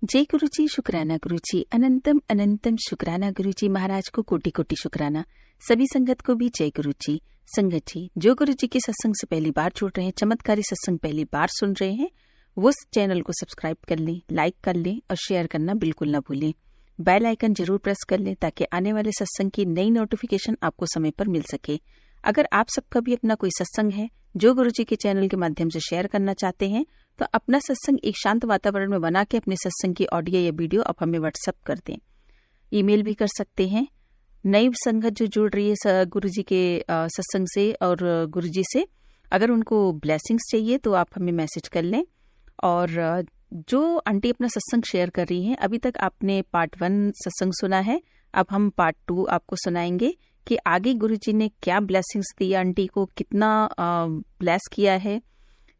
जय गुरुजी, शुक्राना गुरुजी, अनंतम अनंतम शुक्राना गुरुजी। महाराज को कोटि कोटि शुक्राना। सभी संगत को भी जय गुरुजी। संगत जी, जो गुरुजी के सत्संग से पहली बार जुड़ रहे हैं, चमत्कारी सत्संग पहली बार सुन रहे हैं, वो चैनल को सब्सक्राइब कर लें, लाइक कर लें और शेयर करना बिल्कुल न भूलें। बेल आइकन जरूर प्रेस कर लें ताकि आने वाले सत्संग की नई नोटिफिकेशन आपको समय पर मिल सके। अगर आप सबका भी अपना कोई सत्संग है जो गुरुजी के चैनल के माध्यम से शेयर करना चाहते हैं, तो अपना सत्संग एक शांत वातावरण में बना के अपने सत्संग की ऑडियो या वीडियो आप हमें व्हाट्सएप कर दें। ईमेल भी कर सकते हैं। नई संगत जो जुड़ रही है गुरुजी के सत्संग से और गुरुजी से, अगर उनको ब्लेसिंग्स चाहिए तो आप हमें मैसेज कर लें। और जो आंटी अपना सत्संग शेयर कर रही हैं, अभी तक आपने पार्ट 1 सत्संग सुना है, अब हम पार्ट 2 आपको सुनाएंगे कि आगे गुरुजी ने क्या ब्लेसिंग्स दी, आंटी को कितना ब्लेस किया है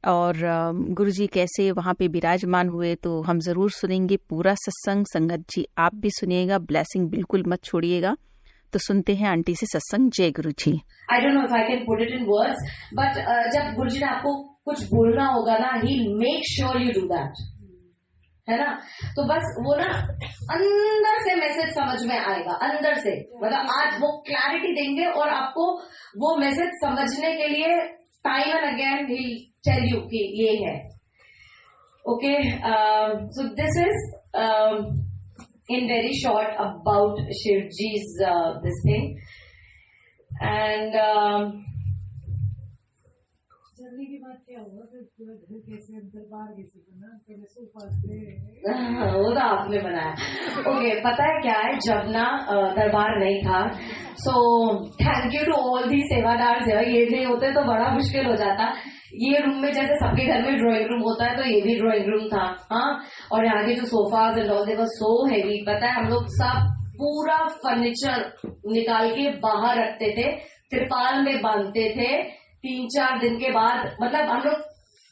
और गुरुजी कैसे वहां पे विराजमान हुए। तो हम जरूर सुनेंगे पूरा सत्संग। संगत जी आप भी सुनिएगा, ब्लेसिंग बिल्कुल मत छोड़िएगा। तो सुनते हैं आंटी से सत्संग। जय Guruji. I don't know if I can put it in words, but जब गुरुजी ने आपको कुछ बोलना होगा ना, he make sure you do that, है ना। तो बस वो ना अंदर से मैसेज समझ में आएगा, अंदर से, मतलब आज वो क्लैरिटी देंगे और आपको वो मैसेज समझने के लिए टाइम एंड अगेन ही टेल यू कि ये है। Okay, so this is in very short about Shivji's this thing, and journey की बात क्या हुआ फिर घर कैसे दरबार कैसे बना, पहले सोफा से वो तो आपने बनाया। ओके, पता है क्या है, जब ना दरबार नहीं था, so thank you to all the सेवादार। ये नहीं होते तो बड़ा मुश्किल हो जाता। ये रूम में जैसे सबके घर में ड्राइंग रूम होता है, तो ये भी ड्राइंग रूम था। हाँ, और यहाँ के जो sofas and all they were so heavy. पता है, हम लोग सब पूरा फर्नीचर निकाल के बाहर रखते थे, त्रिपाल में बांधते थे। 3-4 दिन के बाद, मतलब हम लोग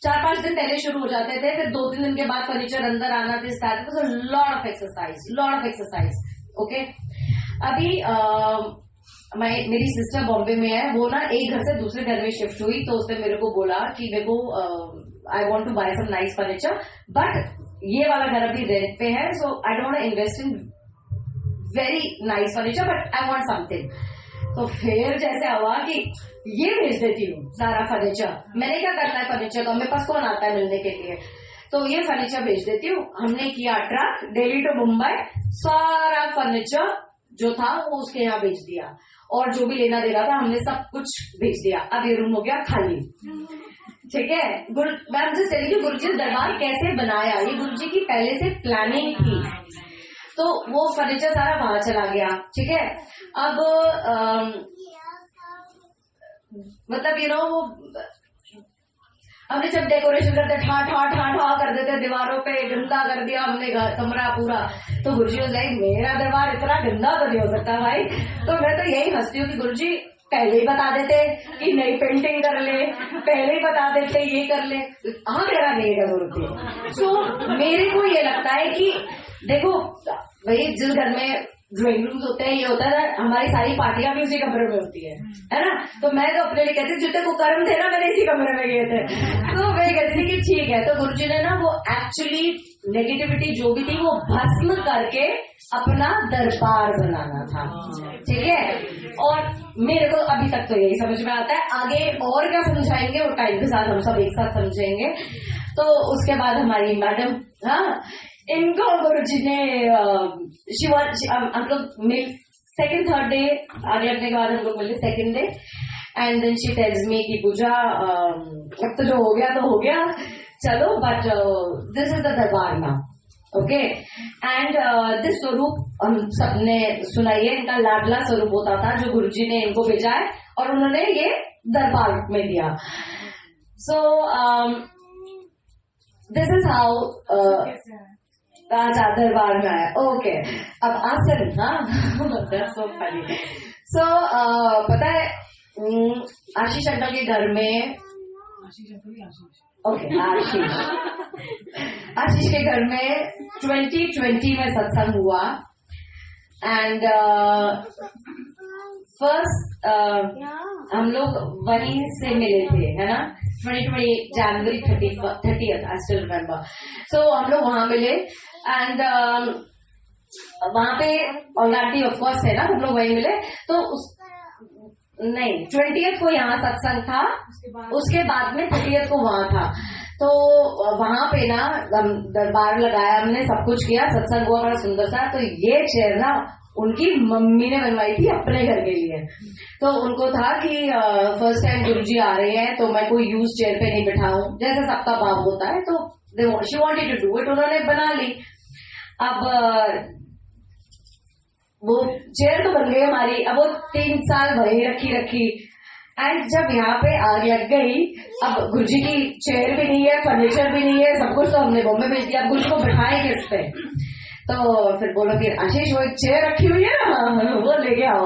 4-5 दिन पहले शुरू हो जाते थे, फिर 2-3 दिन के बाद फर्नीचर अंदर आना थे स्टार्ट। तो लॉट ऑफ एक्सरसाइज। ओके, अभी मेरी सिस्टर बॉम्बे में है, वो ना एक घर से दूसरे घर में शिफ्ट हुई, तो उसने मेरे को बोला कि मेरे को I want to buy some nice furniture, but ये वाला घर अभी रेंट पे है, so I don't invest in very nice furniture, but I want something. तो फिर जैसे हुआ कि ये भेज देती हूँ सारा फर्नीचर, मैंने क्या करना है फर्नीचर का, मेरे पास कौन आता है मिलने के लिए, तो ये फर्नीचर भेज देती हूँ। हमने किया ट्रक दिल्ली टू मुंबई, सारा फर्नीचर जो था वो उसके यहाँ भेज दिया, और जो भी लेना देना था हमने सब कुछ भेज दिया। अब ये रूम हो गया खाली। ठीक है, मैं जस्ट टेलिंग यू गुरुजी ने दरबार कैसे बनाया, ये गुरुजी की पहले से प्लानिंग थी। तो वो फर्नीचर सारा वहां चला गया। ठीक है, अब मतलब यू नो वो हमने जब डेकोरेशन करते ठा ठा ठा ठा कर देते दीवारों पे, गंदा कर दिया हमने कमरा पूरा। तो गुरुजी ने लाइक मेरा दरबार इतना गंदा तो नहीं हो सकता भाई। तो मैं तो यही हंसती हूँ कि गुरुजी पहले ही बता देते कि नई पेंटिंग कर ले, पहले ही बता देते ये कर ले, हाँ मेरा नहीं है गुरुजी। सो मेरे को ये लगता है कि देखो भाई, जिस घर में ड्राइंग रूम्स होते हैं, ये होता है ना, हमारी सारी पार्टियां भी उसी कमरे में होती है ना। तो मैं तो अपने लिए कहती हूँ, जितने को कर्म थे ना मैंने इसी कमरे में गए थे। तो मैं कहती थी कि ठीक है। तो गुरुजी ने ना वो एक्चुअली नेगेटिविटी जो भी थी वो भस्म करके अपना दरबार बनाना था। ठीक है, और मेरे को अभी तक तो यही समझ में आता है। आगे और क्या समझाएंगे वो टाइम के साथ हम सब एक साथ समझेंगे। तो उसके बाद हमारी मैडम, हाँ, इनको गुरुजी ने हम लोग मिल सेकंड थर्ड डे आगे लगने के बाद हम लोग मिले second day, and then she tells me कि पूजा अब तो जो हो गया तो हो गया, चलो, बट दिस इज द दरबार नाउ। ओके, एंड दिस स्वरूप हम सबने सुनाइए, इनका लाडला स्वरूप होता था जो गुरुजी ने इनको भेजा है और उन्होंने ये दरबार में दिया। सो दिस इज हाउ राजा दरबार में आया। ओके, अब आसन, हाँ सो फनी। सो पता है आशीष अंकल के घर में, ओके आशीष के घर में 2020 में सत्संग हुआ, एंड फर्स्ट हम लोग वहीं से मिले थे, है ना, 2020 जनवरी 30th, आई स्टिल रिमेम्बर. सो हम लोग वहां मिले एंड वहां पे ऑलरेडी ऑफ कोर्स है ना, हम लोग वहीं मिले. तो नहीं 20th को यहाँ सत्संग था, उसके बाद में 30th को वहां था. तो वहां पे ना दरबार लगाया हमने, सब कुछ किया, सत्संग हुआ बड़ा सुंदर सा. तो ये चेयर ना उनकी मम्मी ने बनवाई थी अपने घर के लिए. तो उनको था कि फर्स्ट टाइम गुरुजी आ रहे हैं तो मैं कोई यूज चेयर पे नहीं बिठाऊं, जैसे सबका भाव होता है. तो she wanted to do it, उन्होंने बना ली. अब वो चेयर तो बन गई हमारी. अब वो 3 साल वही रखी एंड जब यहाँ पे आग लग गई, अब गुरुजी की चेयर भी नहीं है, फर्नीचर भी नहीं है, सब कुछ तो हमने बॉम्बे भेज दिया. अब गुरुजी को बिठाए किस पे? तो फिर बोलो फिर आशीष वो एक चेयर रखी हुई है ना, वो लेके आओ.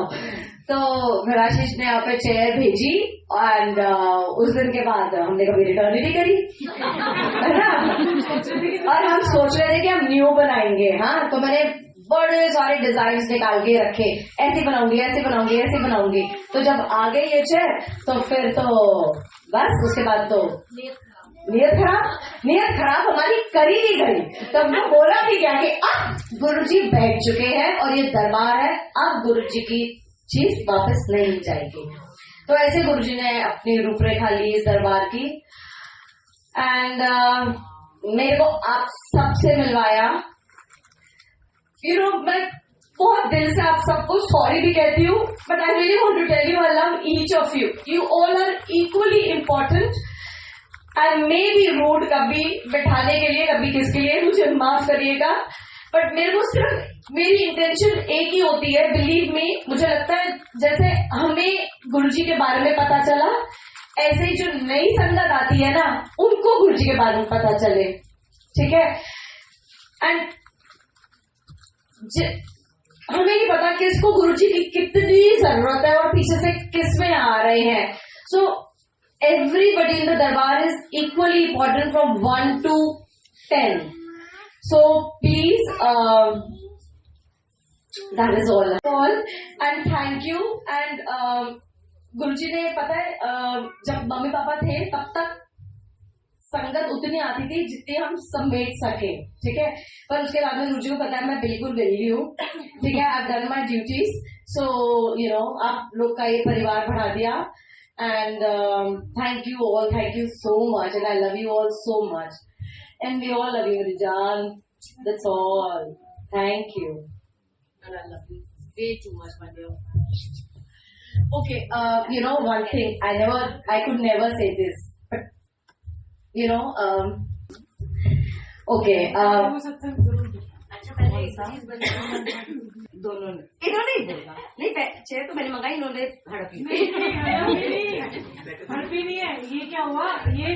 तो फिर आशीष ने यहाँ पे चेयर भेजी एंड उस दिन के बाद हमने कभी रिटर्न ही नहीं करी, है ना. और हम सोच रहे थे कि हम न्यू बनाएंगे. हाँ, तो मैंने बड़े सारे डिजाइन निकाल के रखे, ऐसे बनाऊंगी ऐसे बनाऊंगी ऐसे बनाऊंगी. तो जब आ गई ये चेयर तो फिर तो बस उसके बाद तो नियत खराब हमारी करी नहीं गई. तो हमने बोला भी क्या कि अब गुरुजी बैठ चुके हैं और ये दरबार है, अब गुरुजी की चीज वापस नहीं जाएगी. तो ऐसे गुरुजी ने अपनी रूपरेखा ली इस दरबार की एंड मेरे को आप सबसे मिलवाया. मैं बहुत दिल से आप सबको सॉरी भी कहती हूँ, but I really want to tell you I love each of you. You all are equally important. I may be rude कभी बैठाने के लिए, कभी किसके लिए, मुझे माफ करिएगा, बट मेरे को सिर्फ मेरी इंटेंशन एक ही होती है. बिलीव मी, मुझे लगता है जैसे हमें गुरुजी के बारे में पता चला, ऐसे ही जो नई संगत आती है ना, उनको गुरुजी के बारे में पता चले. ठीक है. एंड हमें नहीं पता किसको गुरुजी की कितनी जरूरत है और पीछे से किसमें आ रहे हैं. सो everybody in the darbar is equally important from 1 to 10. So please, that is all. And thank you. And गुरुजी ने पता है जब मम्मी पापा थे तब तक संगत उतनी आती थी जितनी हम समेट सके. ठीक है. पर उसके बाद में गुरुजी को पता है मैं बिल्कुल वेली हूँ. ठीक है. I done my duties. So you know आप लोग का ये परिवार बढ़ा दिया. And thank you all, thank you so much, and I love you all so much, and we all love you, Rijan. That's all. Thank you. And I love you way too much, my dear. Okay, you know one thing, I could never say this, but you know, okay. अच्छा पहले एक चीज बता. दोनों ने इन्होंने ही बोला नहीं, चेयर तो मैंने मंगाई, इन्होंने हड़प ली. हड़पी नहीं है. ये क्या हुआ, ये